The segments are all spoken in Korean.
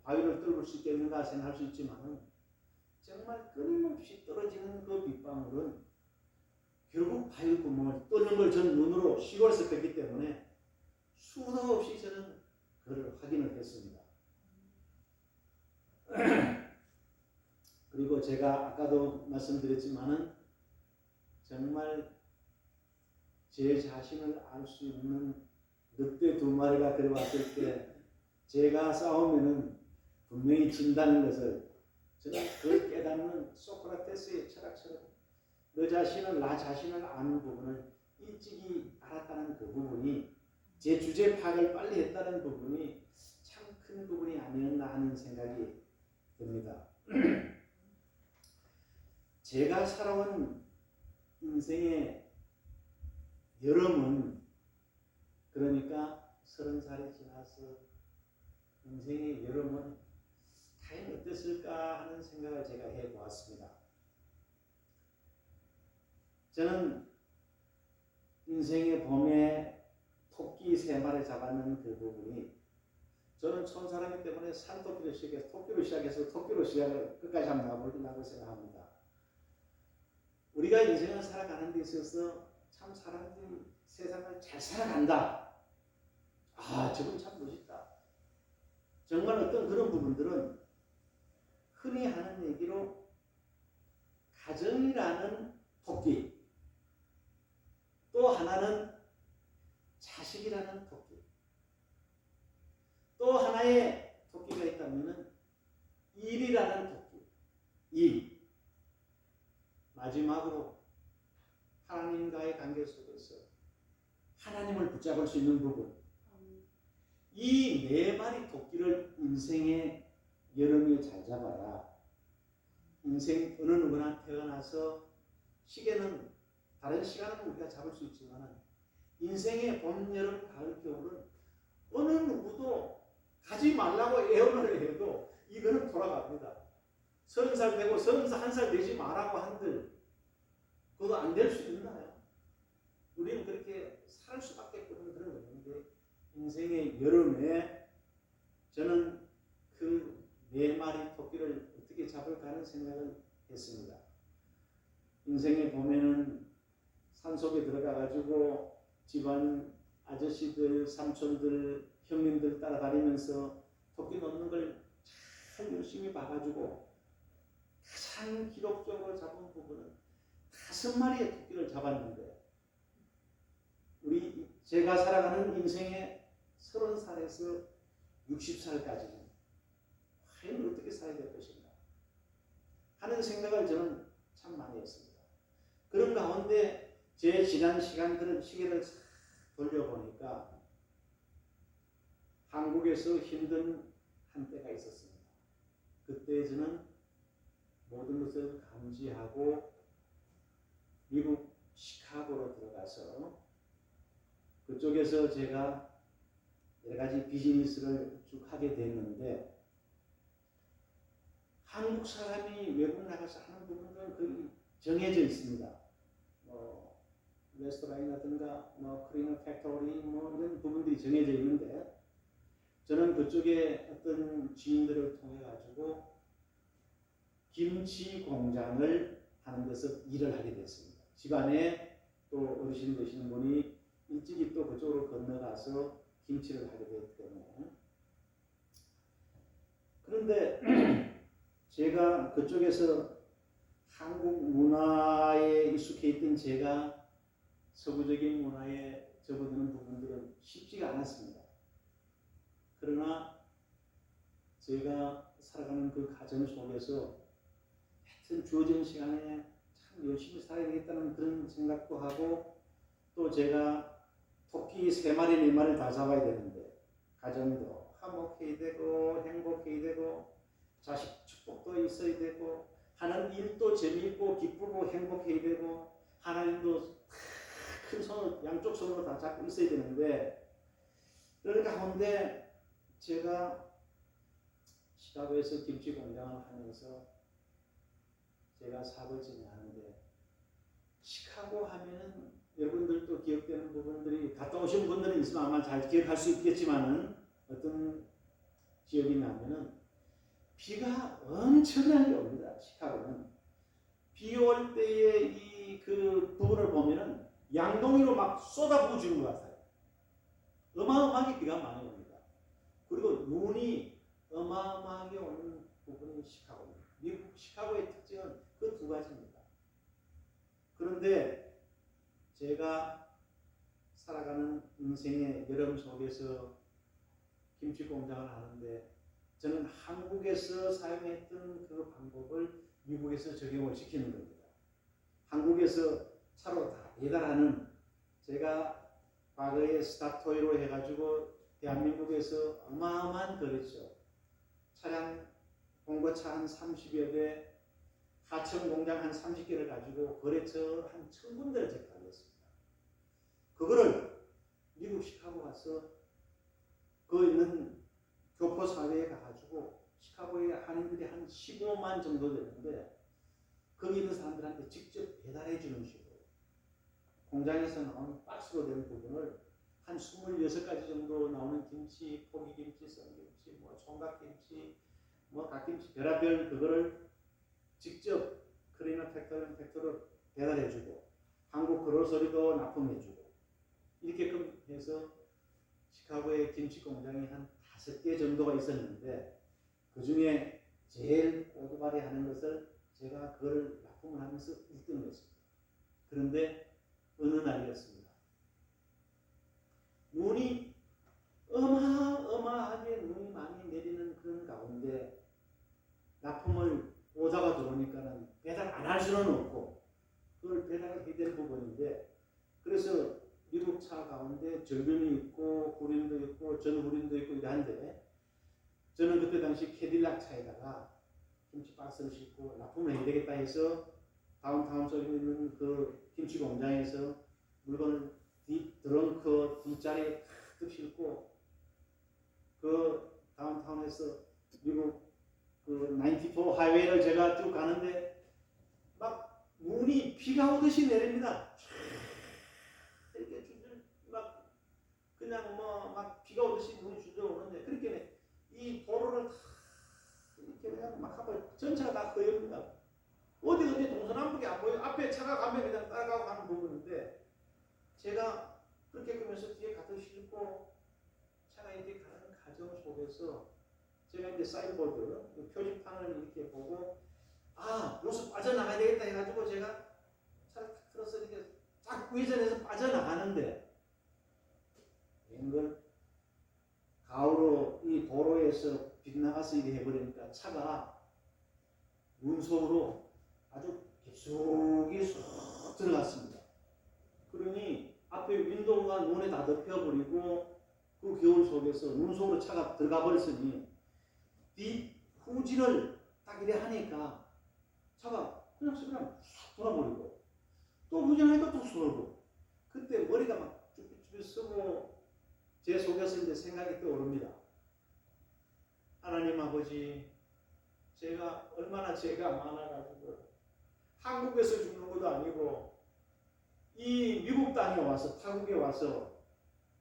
바위를 뚫을 수 있겠는가 생각할 수 있지만 정말 끊임없이 떨어지는 그 빗방울은 결국 바위 구멍을 뚫는 걸 전 눈으로 시골에서 뵀기 때문에 수도 없이 저는 그걸 확인을 했습니다. 그리고 제가 아까도 말씀드렸지만은 정말 제 자신을 알 수 있는 늑대 2마리가 들어왔을 때 제가 싸우면은 분명히 진다는 것을 저는 그걸 깨닫는 소크라테스의 철학처럼 너 자신을 나 자신을 아는 부분을 일찍이 알았다는 그 부분이 제 주제 파악을 빨리 했다는 부분이 참 큰 부분이 아니었나 하는 생각이 듭니다. 제가 살아온 인생의 여름은 그러니까 30살이 지나서 인생의 여름은 과연 어땠을까 하는 생각을 제가 해보았습니다. 저는 인생의 봄에 토끼 3마리 잡았는 그 부분이 저는 촌사람이기 때문에 산토끼로 시작해서 토끼로 시작을 끝까지 한번 가보려고 생각합니다. 우리가 인생을 살아가는 데 있어서 참 사람들이 세상을 잘 살아간다. 아, 저건 참 멋있다. 정말 어떤 그런 부분들은 흔히 하는 얘기로 가정이라는 토끼, 또 하나는 자식이라는 토끼, 또 하나의 토끼가 있다면 일이라는 토끼, 일. 마지막으로 하나님과의 관계 속에서 하나님을 붙잡을 수 있는 부분, 이 4마리 토끼를 인생의 여름에 잘 잡아라. 인생 어느 누구나 태어나서 시계는 다른 시간은 우리가 잡을 수 있지만 인생의 봄, 여름, 가을, 겨울은 어느 누구도 가지 말라고 애원을 해도 이거는 돌아갑니다. 30살 되고 31살 되지 말라고 한들 그거 안 될 수 있나요? 우리는 그렇게 살 수밖에 없는 그런 건데 인생의 여름에 저는 그 4마리 토끼를 어떻게 잡을까 하는 생각을 했습니다. 인생의 봄에는 산속에 들어가가지고 집안 아저씨들, 삼촌들, 형님들 따라다니면서 토끼 놓는 걸 참 열심히 봐가지고 가장 기록적으로 잡은 부분은 5마리의 토끼를 잡았는데 제가 살아가는 인생의 30살에서 60살까지는 과연 어떻게 살아야 될 것인가 하는 생각을 저는 참 많이 했습니다. 그런 가운데 제 지난 시간들은 시계를 돌려보니까 한국에서 힘든 한때가 있었습니다. 그때 저는 모든 것을 감지하고 미국 시카고로 들어가서 그쪽에서 제가 여러 가지 비즈니스를 쭉 하게 됐는데 한국 사람이 외국 나가서 하는 부분은 거의 정해져 있습니다. 레스토랑이라든가 크리너 팩토리 이런 부분들이 정해져 있는데 저는 그쪽에 어떤 지인들을 통해 가지고 김치 공장을 하는 데서 일을 하게 됐습니다. 집안에 또 어르신 되시는 분이 일찍이 또 그쪽으로 건너가서 김치를 하게 됐기 때문에 그런데 제가 그쪽에서 한국 문화에 익숙해 있던 제가 서구적인 문화에 접어드는 부분들은 쉽지가 않았습니다. 그러나 제가 살아가는 그 가정 속에서 하여튼 주어진 시간에 참 열심히 살아야 되겠다는 그런 생각도 하고 또 제가 토끼 3마리, 4마리를 다 잡아야 되는데 가정도 화목해야 되고 행복해야 되고 자식 축복도 있어야 되고 하는 일도 재미있고 기쁘고 행복해야 되고 하나님도 큰 손을 양쪽 손으로 다 잡고 있어야 되는데 그런 가운데 제가 시카고에서 김치 공장을 하면서 제가 사업을 진행하는데 시카고 하면은 여러분들도 기억되는 부분들이 갔다 오신 분들은 있으면 아마 잘 기억할 수 있겠지만은 어떤 지역이냐면은 비가 엄청나게 옵니다. 시카고는 비 올 때의 이 그 부분을 보면은 양동이로 막 쏟아부어 주는 것 같아요. 어마어마하게 비가 많이 옵니다. 그리고 눈이 어마어마하게 오는 부분이 시카고입니다. 미국 시카고의 특징은 그 두 가지입니다. 그런데 제가 살아가는 인생의 여름 속에서 김치 공장을 하는데 저는 한국에서 사용했던 그 방법을 미국에서 적용을 시키는 겁니다. 한국에서 차로 다 배달하는, 제가 과거에 스타토이로 해가지고 대한민국에서 어마어마한 거래처, 차량 봉고차 한 30여 대, 하청 공장 한 30개를 가지고 거래처 한 1000군데를 제가 달렸습니다. 그거를 미국 시카고 가서 그 있는 교포 사회에 가가지고 시카고의 한인들이 한 15만 정도 되는데 거기 있는 사람들한테 직접 배달해 주는 식으로 공장에서 나오는 박스로 된 부분을 한 26가지 정도 나오는 김치, 포기김치, 썬김치, 뭐 총각김치, 뭐 갓김치, 별의별 그거를 직접 크리너 팩토리로 배달해 주고 한국 그로서리도 납품해 주고 이렇게끔 해서 시카고의 김치 공장이 한 5개 정도가 있었는데 그 중에 제일 오두발이 하는 것을 제가 그걸 납품을 하면서 1등을 했습니다. 그런데 어느 날이었습니다. 눈이 어마어마하게 눈이 많이 내리는 그런 가운데 납품을 오다가 들어오니까는 배달 안 할 수는 없고 그걸 배달을 해야 될 부분인데 그래서 미국 차 가운데 절변이 있고 후륜도 있고 전후륜도 있고 이러한데 저는 그때 당시 캐딜락 차에다가 김치 박스를 싣고 납품을 해야 되겠다 해서 다운타운 쪽에 있는 그 김치 공장에서 물건을 드렁크 뒷자리에 탁 싣고 그 다운타운에서 미국 그 94 하이웨이를 제가 쭉 가는데 막 눈이 비가 오듯이 내립니다. 이렇게 줄줄 막 그냥 뭐 막 비가 오듯이 눈이 줄줄 오는데 그렇게 이 도로를 다 이렇게 그냥 막 하고 전체가 다 허여입니다. 어디 동서남북이 안 보여. 앞에 차가 가면 그냥 따라가고 가는 부분인데 제가 그렇게 그러면서 뒤에 가득 싣고 차가 이렇게 가는 과정 속에서 제가 이제 사인보드 표지판을 이렇게 보고 아 여기서 빠져나가야 되겠다 해가지고 제가 차를 탁 틀어서 이렇게 딱 우회전해서 빠져나가는데 웬걸 가오로 이 도로에서 빗나가서 이렇게 해버리니까 차가 운송으로 아주 깊숙이 쏙 들어갔습니다. 그러니 앞에 윈도우가 눈에 다 덮여버리고 그 겨울 속에서 눈 속으로 차가 들어가 버렸으니 뒷 후진을 딱 이래 하니까 차가 그냥 쑥 돌아버리고 또 후진하니까 또 쏠고 그때 머리가 막 쭈뼛쭈뼛 쓰고 제 속에서 이제 생각이 떠오릅니다. 하나님 아버지, 제가 얼마나 죄가 많아가지고 한국에서 죽는 것도 아니고 이 미국 땅에 와서 타국에 와서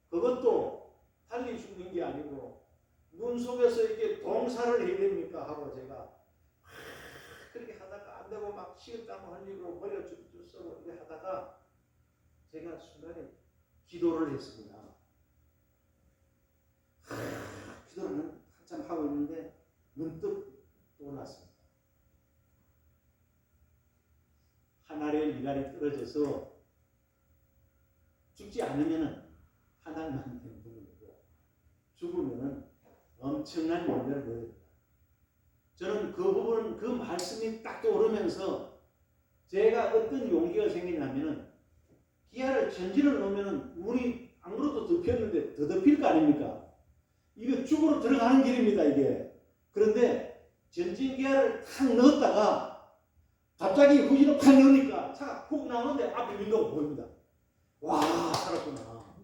그것도 달리 죽는 게 아니고 눈 속에서 이렇게 동사를 해야 됩니까 하고 제가 그렇게 하다가 안 되고 막 식은땀 흘리고 머리가 쭈쭈 쏘고 이렇게 하다가 제가 순간에 기도를 했습니다. 기도를 한참 하고 있는데 문득 떠올랐습니다. 하늘의 미랄이 떨어져서 죽지 않으면은 하늘만 된 부분이고 죽으면은 엄청난 열매를 내야 된다. 저는 그 부분, 그 말씀이 딱 떠오르면서 제가 어떤 용기가 생기냐면은 기아를 전진을 놓으면은 문이 안 그래도 덮였는데 더 덮일 거 아닙니까? 이거 죽으러 들어가는 길입니다, 이게. 그런데 전진 기아를 탁 넣었다가 갑자기 후진을 팍 넣으니까 차가 훅 나오는데 앞에 윈도우가 보입니다. 와, 살았구나.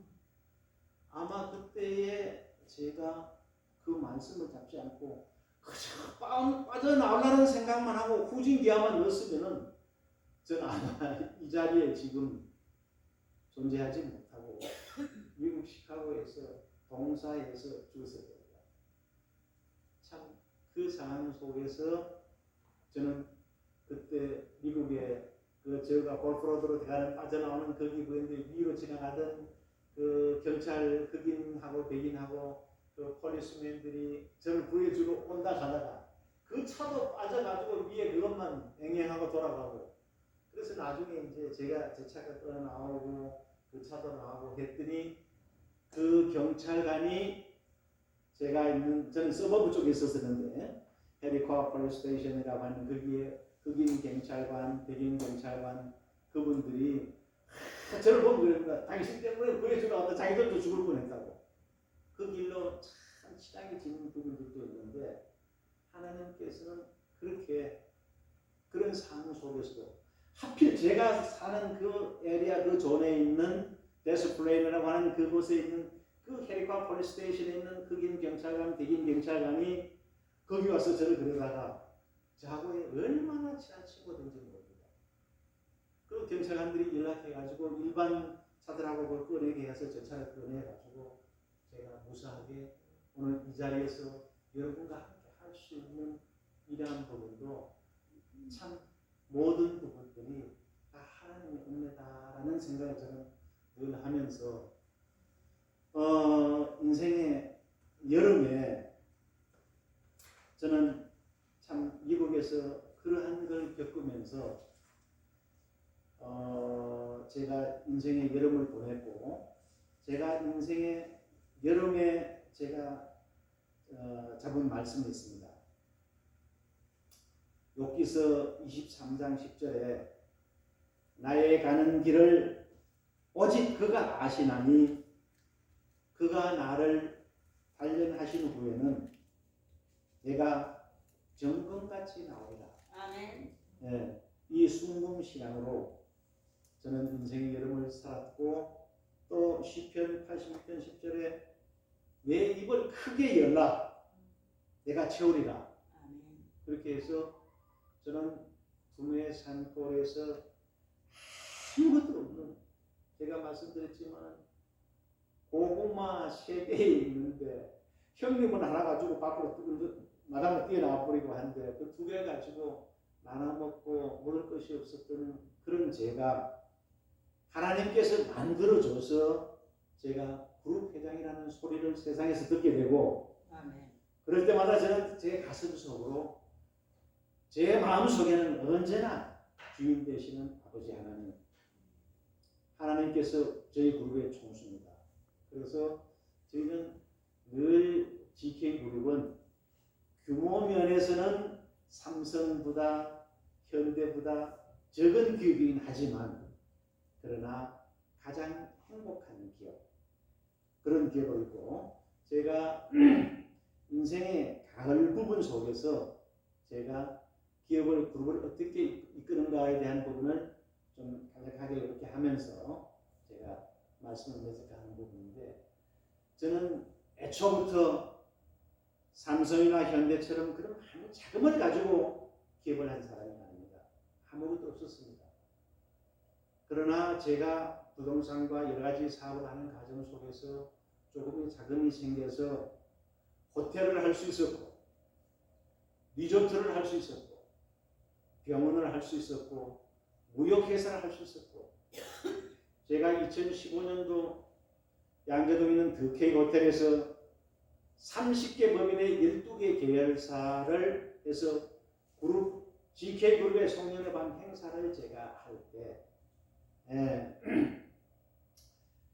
아마 그때에 제가 그 말씀을 잡지 않고 그저 빠져나오려는 생각만 하고 후진 기아만 넣었으면은 저는 아마 이 자리에 지금 존재하지 못하고 미국 시카고에서 동사에서 죽었을 겁니다. 참 그 상황 속에서 저는 그때 미국에 그 저가 골프로드로 대가는 빠져나오는 거기 보였는데 위로 지나가던 그 경찰 흑인하고 백인하고 그 폴리스맨들이 저를 구해주러 온다 가다가 그 차도 빠져가지고 위에 그것만 앵앵하고 돌아가고 그래서 나중에 이제 제가 제 차가 떠나오고 그 차도 나오고 했더니 그 경찰관이 제가 있는 저는 서버브 쪽에 있었었는데 해리코아 폴리스 스테이션이라고 하는 거기에 흑인 경찰관, 백인 경찰관 그분들이 저를 보고 그랬다. 당신 때문에 구해주러 왔다. 자기들도 죽을 뻔했다고. 그 길로 참 치장이 지는 부분들도 있는데 하나님께서는 그렇게 그런 상황 속에서도 하필 제가 사는 그 에리아 그 존에 있는 데스플레인이라고 하는 그곳에 있는 그 해리코아 폴리스 스테이션에 있는 흑인 경찰관, 백인 경찰관이 거기 와서 저를 그러다가 저하고 얼마나 친한 친구든지 모릅니다. 그 경찰관들이 연락해가지고 일반 차들하고 그걸 꺼내게 해서 저 차를 꺼내가지고 제가 무사하게 오늘 이 자리에서 여러분과 함께 할 수 있는 이러한 부분도 참 모든 부분들이 다 하나님의 은혜다라는 생각을 저는 늘 하면서 인생의 여름에 저는 참 미국에서 그러한 걸 겪으면서 제가 인생의 여름을 보냈고 제가 인생의 여름에 제가 잡은 말씀이 있습니다. 욥기서 23장 10절에 나의 가는 길을 오직 그가 아시나니 그가 나를 단련하신 후에는 내가 정금같이 나오리라. 아멘. 네, 이 순금 시간으로 저는 인생의 여름을 살았고 또 시편 86편 10절에 내 입을 크게 열라 내가 채우리라. 아멘. 그렇게 해서 저는 두뇌 산골에서 아무것도 없는 제가 말씀드렸지만 고구마 3개 있는데 형님은 하나 가지고 밖으로 마당을 뛰어나와 버리고 하는데 그 2개 가지고 나눠 먹고 먹을 것이 없었던 그런 제가 하나님께서 만들어줘서 제가 그룹 회장이라는 소리를 세상에서 듣게 되고 아멘. 그럴 때마다 저는 제 가슴 속으로 제 마음 속에는 언제나 주인 되시는 아버지 하나님께서 저희 그룹의 총수입니다. 그래서 저희는 늘 GK 그룹은 규모 면에서는 삼성보다 현대보다 적은 기업이긴 하지만 그러나 가장 행복한 기업 그런 기업을 있고 제가 인생의 가을 부분 속에서 제가 기업을 그룹을 어떻게 이끄는가에 대한 부분을 좀 간략하게 이렇게 하면서 제가 말씀을 매석하는 부분인데 저는 애초부터 삼성이나 현대처럼 그런 아무 자금을 가지고 기업을 한 사람이 아닙니다. 아무것도 없었습니다. 그러나 제가 부동산과 여러 가지 사업을 하는 과정 속에서 조금의 자금이 생겨서 호텔을 할 수 있었고 리조트를 할 수 있었고 병원을 할 수 있었고 무역회사를 할 수 있었고 제가 2015년도 양재동에 있는 더케이 호텔에서 30개 법인의 12개 계열사를 해서 그룹 GK그룹의 송년회 밤 행사를 제가 할 때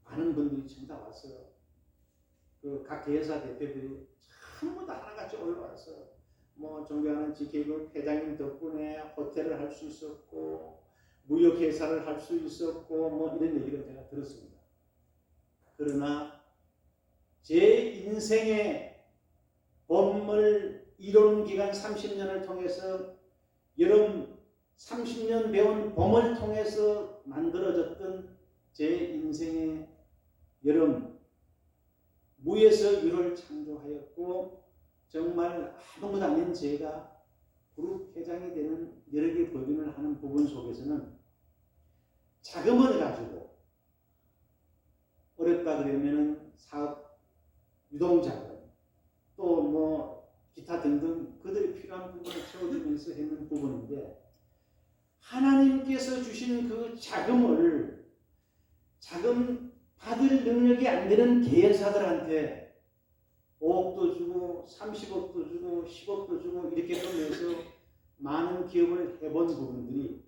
많은 분들이 지금 다 왔어요. 그 각 계열사 대표들이 전부 다 하나같이 올라와서 뭐 존경하는 GK그룹 회장님 덕분에 호텔을 할 수 있었고 무역회사를 할 수 있었고 뭐 이런 얘기를 제가 들었습니다. 그러나 제 인생의 봄을 이룬 기간 30년을 통해서 여름 30년 배운 봄을 통해서 만들어졌던 제 인생의 여름 무에서 유를 창조하였고 정말 아무것도 아닌 제가 그룹 회장이 되는 여러 개 법인을 하는 부분 속에서는 자금을 가지고 어렵다 그러면은 사업 유동자금 또 뭐 기타 등등 그들이 필요한 부분을 채워주면서 했는 부분인데 하나님께서 주시는 그 자금 받을 능력이 안 되는 계열사들한테 5억도 주고 30억도 주고 10억도 주고 이렇게 하면서 많은 기업을 해본 부분들이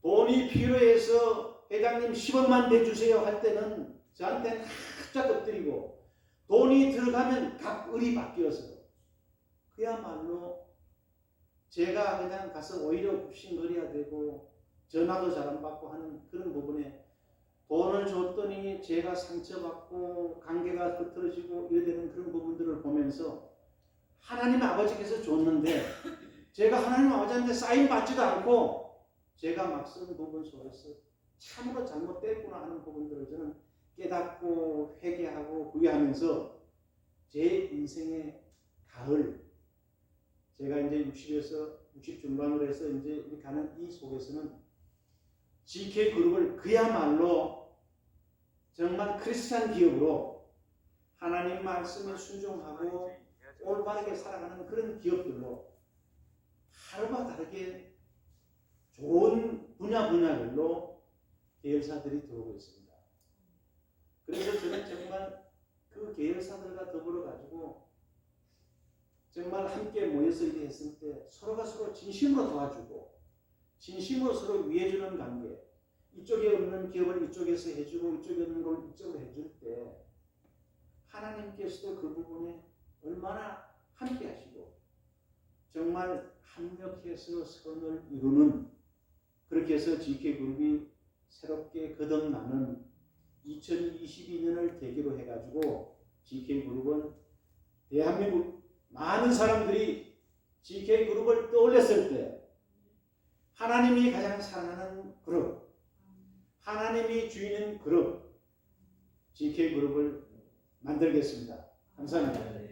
돈이 필요해서 회장님 10억만 내주세요 할 때는 저한테는 활짝 엎드리고 돈이 들어가면 갑을이 바뀌어서 그야말로 제가 그냥 가서 오히려 굽신거려야 되고 전화도 잘 안 받고 하는 그런 부분에 돈을 줬더니 제가 상처받고 관계가 흐트러지고 이래 되는 그런 부분들을 보면서 하나님 아버지께서 줬는데 제가 하나님 아버지한테 사인 받지도 않고 제가 막 쓴 부분 속에서 참으로 잘못됐구나 하는 부분들을 저는 깨닫고 회개하고 후회하면서 제 인생의 가을 제가 이제 60에서 60 중반으로 해서 이제 가는 이 속에서는 GK그룹을 그야말로 정말 크리스찬 기업으로 하나님 말씀에 순종하고 올바르게 살아가는 그런 기업들로 하루가 다르게 좋은 분야별로 계열사들이 들어오고 있습니다. 그래서 저는 정말 그 계열사들과 더불어 가지고 정말 함께 모여서 일을 했을 때 서로가 서로 진심으로 도와주고 진심으로 서로 위해주는 관계 이쪽에 없는 기업을 이쪽에서 해주고 이쪽에 없는 걸 이쪽으로 해줄 때 하나님께서도 그 부분에 얼마나 함께 하시고 정말 합력해서 선을 이루는 그렇게 해서 GK그룹이 새롭게 거듭나는 2022년을 계기로 해가지고 GK그룹은 대한민국 많은 사람들이 GK그룹을 떠올렸을 때 하나님이 가장 사랑하는 그룹 하나님이 주인인 그룹 GK그룹을 만들겠습니다. 감사합니다.